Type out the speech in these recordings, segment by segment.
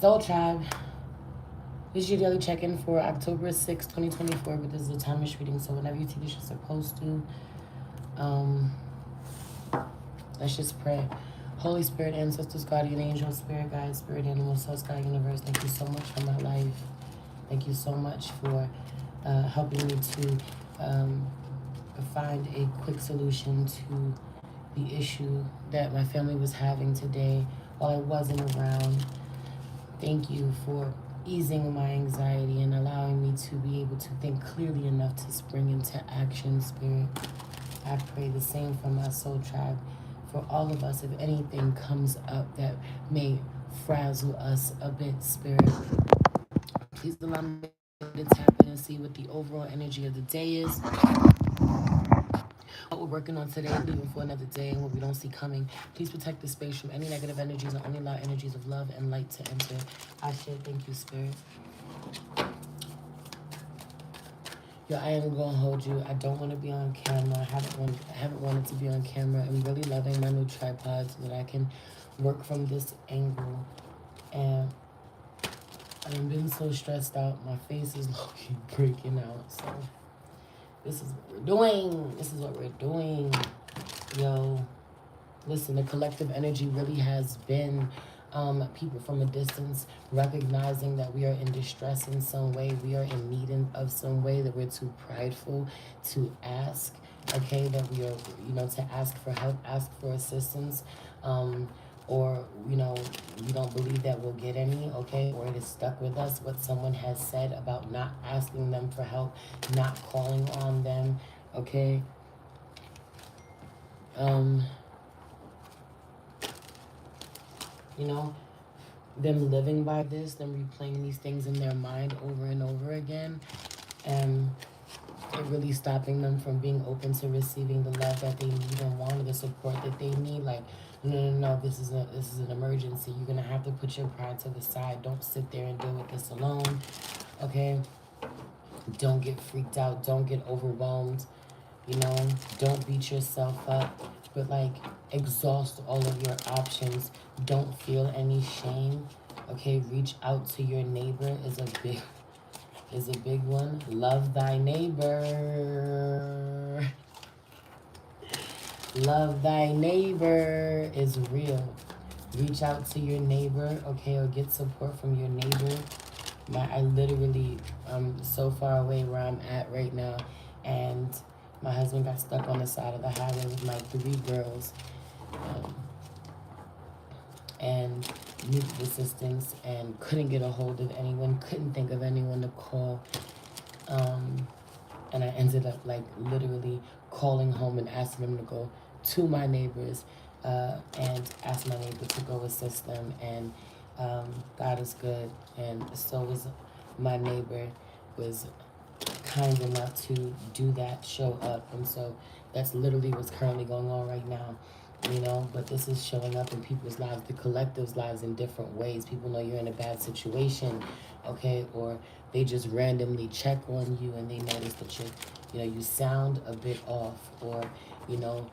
Soul Tribe. This is your daily check-in for October 6, 2024, but this is a timeless reading, so whenever you see this, you're supposed to. Um, let's just pray. Holy Spirit, ancestors, guardian angel, spirit guide, spirit animal, source, God, universe, thank you so much for my life. Thank you so much for helping me to find a quick solution to the issue that my family was having today while I wasn't around. Thank you for easing my anxiety and allowing me to be able to think clearly enough to spring into action, Spirit. I pray the same for my soul tribe, for all of us. If anything comes up that may frazzle us a bit, Spirit, please allow me to tap in and see what the overall energy of the day is, what we're working on today, leaving for another day, and what we don't see coming. Please protect the space from any negative energies and only allow energies of love and light to enter. I share. Thank you, Spirit. Yo, I am gonna hold you. I don't want to be on camera. I haven't wanted to be on camera. I'm really loving my new tripod so that I can work from this angle. And I've been so stressed out. My face is looking breaking out. So this is what we're doing. This is what we're doing. Yo, listen, the collective energy really has been people from a distance recognizing that we are in distress in some way, we are in need of some way, that we're too prideful to ask, okay, that we are, to ask for help, ask for assistance, or, we don't believe that we'll get any, okay, or it is stuck with us what someone has said about not asking them for help, not calling on them, okay. You know, them living by this, them replaying these things in their mind over and over again, and it really stopping them from being open to receiving the love that they need and want, or the support that they need. Like, no, this is an emergency. You're gonna have to put your pride to the side. Don't sit there and deal with this alone. Okay? Don't get freaked out. Don't get overwhelmed. Don't beat yourself up, but like exhaust all of your options. Don't feel any shame. Okay, reach out to your neighbor is a big one. Love thy neighbor. Love thy neighbor is real. Reach out to your neighbor, okay, or get support from your neighbor. I literally so far away where I'm at right now, and my husband got stuck on the side of the highway with my 3 girls, and needed assistance and couldn't get a hold of anyone, couldn't think of anyone to call. And I ended up like literally calling home and asking them to go to my neighbors and ask my neighbor to go assist them. And God is good, and so was my neighbor, was kind enough to do that, show up. And so that's literally what's currently going on right now, but this is showing up in people's lives, the collective's lives, in different ways. People know you're in a bad situation, okay, or they just randomly check on you and they notice that you sound a bit off, or they know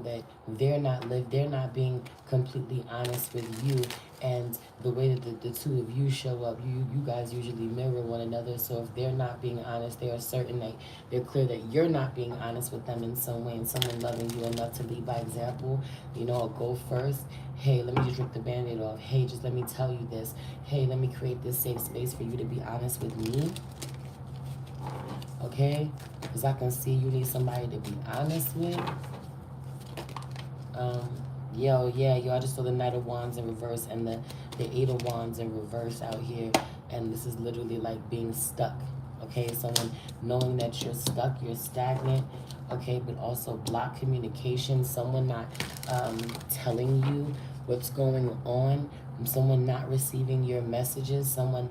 that they're not being completely honest with you, and the way that the two of you show up, you guys usually mirror one another. So if they're not being honest, they are certain that they're clear that you're not being honest with them in some way, and someone loving you enough to lead by example, or go first. Hey, let me just rip the band-aid off. Hey, just let me tell you this. Hey, let me create this safe space for you to be honest with me. Okay? Because I can see you need somebody to be honest with. Yo, I just saw the Knight of Wands in reverse and the Eight of Wands in reverse out here. And this is literally like being stuck. Okay, someone knowing that you're stuck, you're stagnant. Okay, but also block communication. Someone not telling you what's going on. Someone not receiving your messages. Someone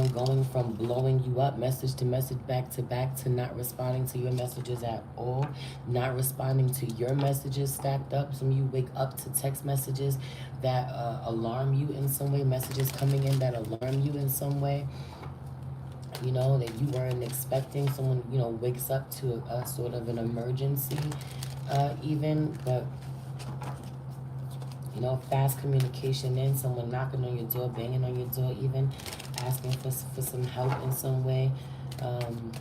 going from blowing you up, message to message, back to not responding to your messages at all, not responding to your messages stacked up. Some of you wake up to text messages that alarm you in some way, messages coming in that alarm you in some way, that you weren't expecting. Someone, wakes up to a sort of an emergency even, but You know, fast communication in, someone knocking on your door, banging on your door even, asking for some help in some way. Um,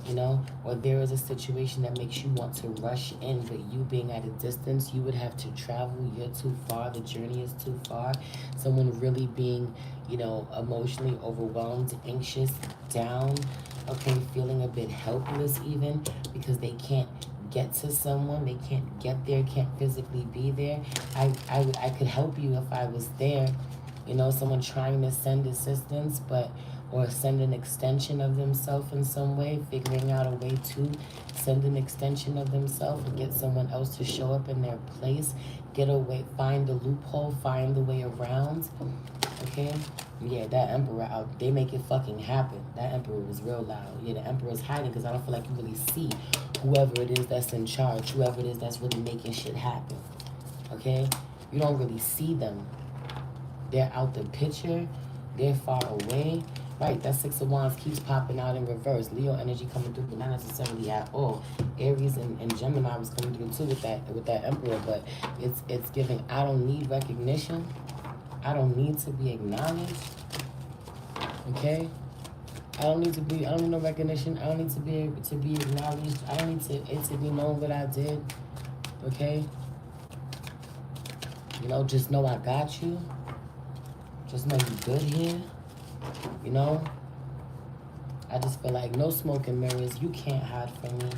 you know, or there is a situation that makes you want to rush in, but you being at a distance, you would have to travel. You're too far. The journey is too far. Someone really being, you know, emotionally overwhelmed, anxious, down, okay, feeling a bit helpless even because they can't get to someone, they can't get there, can't physically be there. I could help you if I was there. You know, someone trying to send assistance, but or send an extension of themselves in some way, figuring out a way to send an extension of themselves and get someone else to show up in their place, get a way, find the loophole, find the way around. Okay? Yeah, that emperor out, they make it fucking happen. That emperor was real loud. Yeah, the emperor's hiding because I don't feel like you really see whoever it is that's in charge, whoever it is that's really making shit happen. Okay? You don't really see them. They're out the picture. They're far away. Right, that Six of Wands keeps popping out in reverse. Leo energy coming through, but not necessarily at all. Aries and Gemini was coming through too with that Emperor, but it's giving. I don't need recognition. I don't need to be acknowledged. Okay, I don't need no recognition. I don't need to be acknowledged. I don't need it to be known what I did. Okay, you know, just know I got you. Just know you good here. You know, I just feel like no smoke and mirrors. You can't hide from me.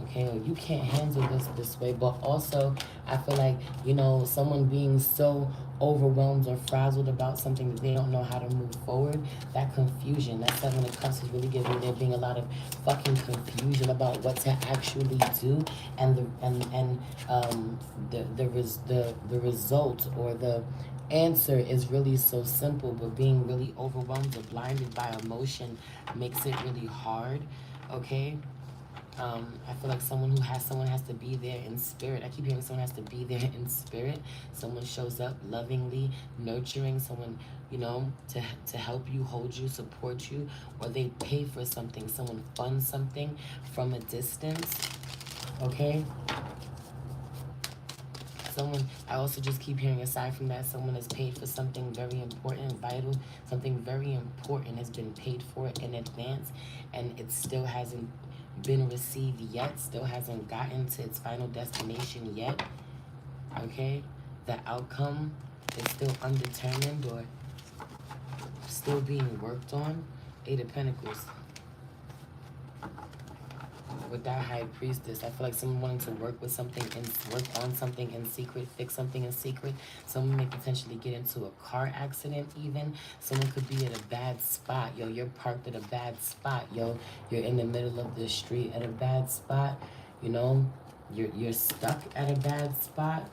Okay, or you can't handle this way. But also, I feel like, you know, someone being so overwhelmed or frazzled about something that they don't know how to move forward, that confusion, that Seven of Cups is really giving there being a lot of fucking confusion about what to actually do, and the result or the answer is really so simple, but being really overwhelmed or blinded by emotion makes it really hard. Okay, I feel like someone has to be there in spirit. I keep hearing someone has to be there in spirit. Someone shows up lovingly, nurturing, someone, you know, to help you, hold you, support you, or they pay for something, someone funds something from a distance. Okay? Someone, I also just keep hearing, aside from that, someone has paid for something very important, vital, something very important has been paid for in advance, and it still hasn't been received yet, still hasn't gotten to its final destination yet. Okay? The outcome is still undetermined or still being worked on. Eight of Pentacles. With that High Priestess, I feel like someone wanting to work with something and work on something in secret, fix something in secret. Someone may potentially get into a car accident even. Someone could be at a bad spot. Yo, you're parked at a bad spot. Yo, you're in the middle of the street at a bad spot. You know, you're stuck at a bad spot.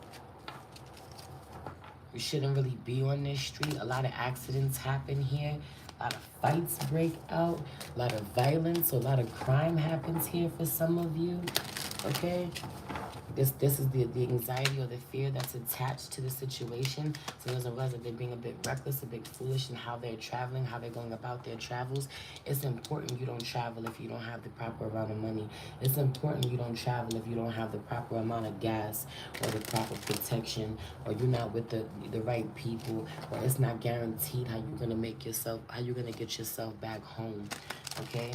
You shouldn't really be on this street. A lot of accidents happen here. A lot of fights break out. A lot of violence. A lot of crime happens here for some of you. Okay? This is the anxiety or the fear that's attached to the situation. So doesn't realize that they're being a bit reckless, a bit foolish in how they're traveling, how they're going about their travels. It's important you don't travel if you don't have the proper amount of money. It's important you don't travel if you don't have the proper amount of gas or the proper protection, or you're not with the right people, or it's not guaranteed how you're gonna get yourself back home. Okay?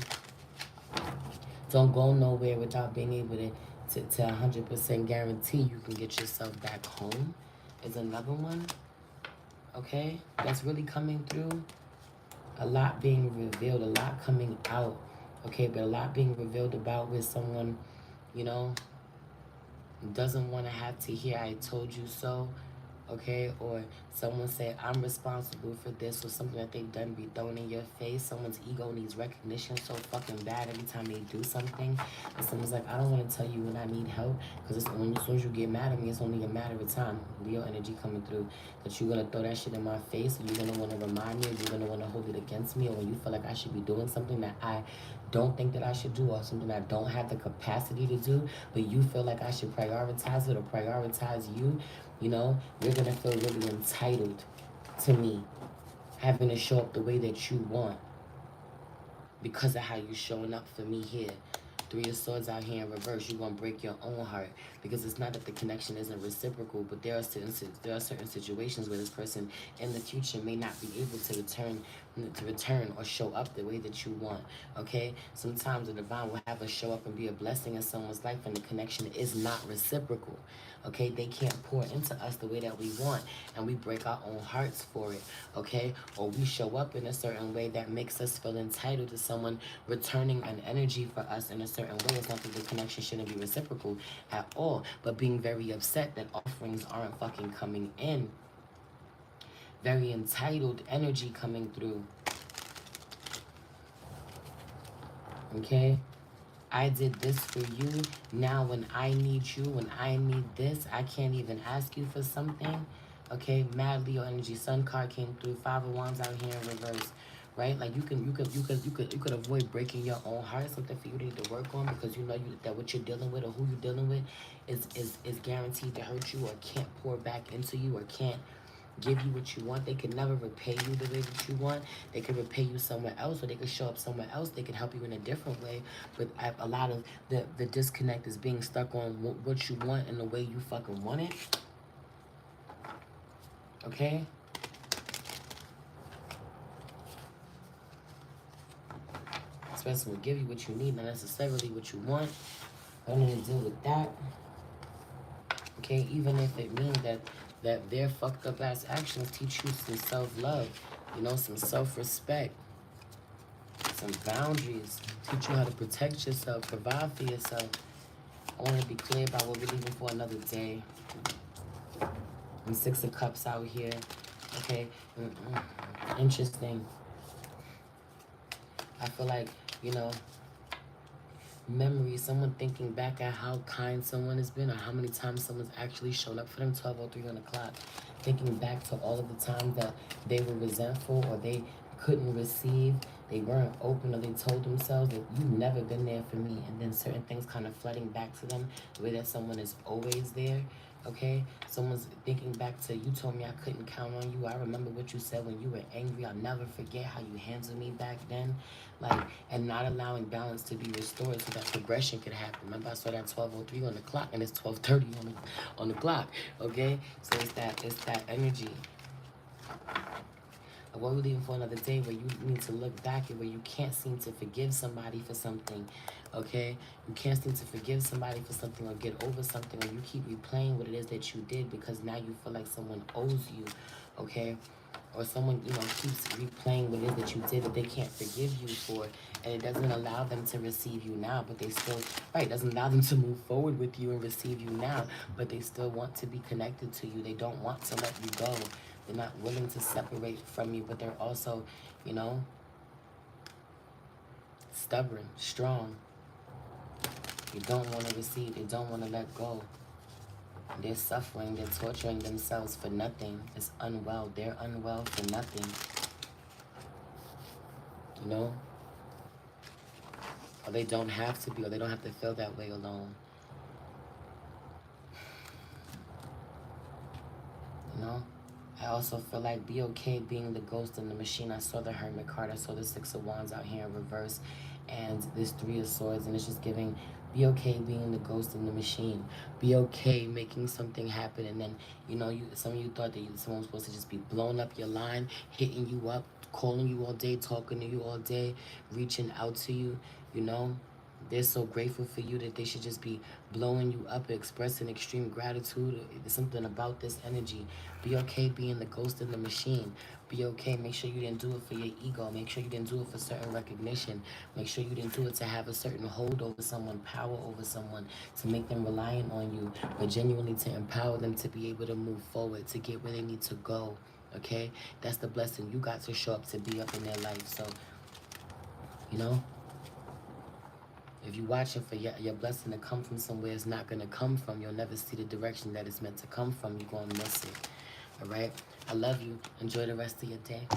Don't go nowhere without being able to 100% guarantee you can get yourself back home is another one. Okay, that's really coming through. A lot being revealed, a lot coming out. Okay, but a lot being revealed about with someone, you know, doesn't want to have to hear I told you so. Okay, or someone say I'm responsible for this, or something that they've done be thrown in your face. Someone's ego needs recognition so fucking bad every time they do something, and someone's like, I don't want to tell you when I need help, because as soon as you get mad at me, it's only a matter of time. Leo energy coming through, that you're gonna throw that shit in my face, or you're gonna want to remind me, or you're gonna want to hold it against me, or when you feel like I should be doing something that I don't think that I should do, or something I don't have the capacity to do, but you feel like I should prioritize it or prioritize you. You know, you're going to feel really entitled to me having to show up the way that you want because of how you're showing up for me here Three of Swords out here in reverse, you're gonna break your own heart, because it's not that the connection isn't reciprocal, but there are certain situations where this person in the future may not be able to return or show up the way that you want. Okay, sometimes the divine will have us show up and be a blessing in someone's life, and the connection is not reciprocal. Okay, they can't pour into us the way that we want, and we break our own hearts for it. Okay, or we show up in a certain way that makes us feel entitled to someone returning an energy for us in a certain way. It's not that the connection shouldn't be reciprocal at all, but being very upset that offerings aren't fucking coming in. Very entitled energy coming through. Okay, I did this for you. Now when I need you, when I need this, I can't even ask you for something. Okay, Mad Leo energy. Sun card came through. Five of Wands out here in reverse. Right, like you could avoid breaking your own heart. Something for you to need to work on, because you know that what you're dealing with or who you're dealing with is guaranteed to hurt you, or can't pour back into you, or can't give you what you want. They can never repay you the way that you want. They can repay you somewhere else, or they can show up somewhere else. They can help you in a different way. But a lot of the disconnect is being stuck on what you want and the way you fucking want it. Okay? This person will give you what you need, not necessarily what you want. I don't need to deal with that. Okay? Even if it means that their fucked up ass actions teach you some self-love, you know, some self-respect, some boundaries, teach you how to protect yourself, provide for yourself. I want to be clear about what we're leaving for another day. And Six of Cups out here. Okay, interesting. I feel like, you know, memory, someone thinking back at how kind someone has been, or how many times someone's actually shown up for them. 12:03 on the clock. Thinking back to all of the times that they were resentful, or they couldn't receive, they weren't open, or they told themselves that you've never been there for me, and then certain things kind of flooding back to them, the way that someone is always there. Okay, someone's thinking back to, you told me I couldn't count on you. I remember what you said when you were angry. I'll never forget how you handled me back then. Like, and not allowing balance to be restored so that progression could happen. Remember, I saw that 12:03 on the clock, and it's 12:30 on the clock. Okay, so it's that energy. What we're leaving for another day, where you need to look back and where you can't seem to forgive somebody for something. Okay, you can't seem to forgive somebody for something, or get over something, or you keep replaying what it is that you did because now you feel like someone owes you. Okay, or someone, you know, keeps replaying what it is that you did that they can't forgive you for, and it doesn't allow them to receive you now, but they still, right, doesn't allow them to move forward with you and receive you now, but they still want to be connected to you. They don't want to let you go. They're not willing to separate from you, but they're also, you know, stubborn, strong. They don't want to receive. They don't want to let go. They're suffering. They're torturing themselves for nothing. It's unwell. They're unwell for nothing. You know? Or they don't have to be, or they don't have to feel that way alone. You know? I also feel like be okay being the ghost in the machine. I saw the Hermit card. I saw the Six of Wands out here in reverse. And this Three of Swords. And it's just giving, be okay being the ghost in the machine. Be okay making something happen. And then, you know, some of you thought that someone was supposed to just be blowing up your line, hitting you up, calling you all day, talking to you all day, reaching out to you, you know. They're so grateful for you that they should just be blowing you up, expressing extreme gratitude. There's something about this energy. Be okay being the ghost in the machine. Be okay. Make sure you didn't do it for your ego. Make sure you didn't do it for certain recognition. Make sure you didn't do it to have a certain hold over someone, power over someone, to make them reliant on you, but genuinely to empower them to be able to move forward, to get where they need to go. Okay? That's the blessing. You got to show up to be up in their life. So, you know, if you're watching for your blessing to come from somewhere it's not going to come from, you'll never see the direction that it's meant to come from. You're going to miss it. All right? I love you. Enjoy the rest of your day.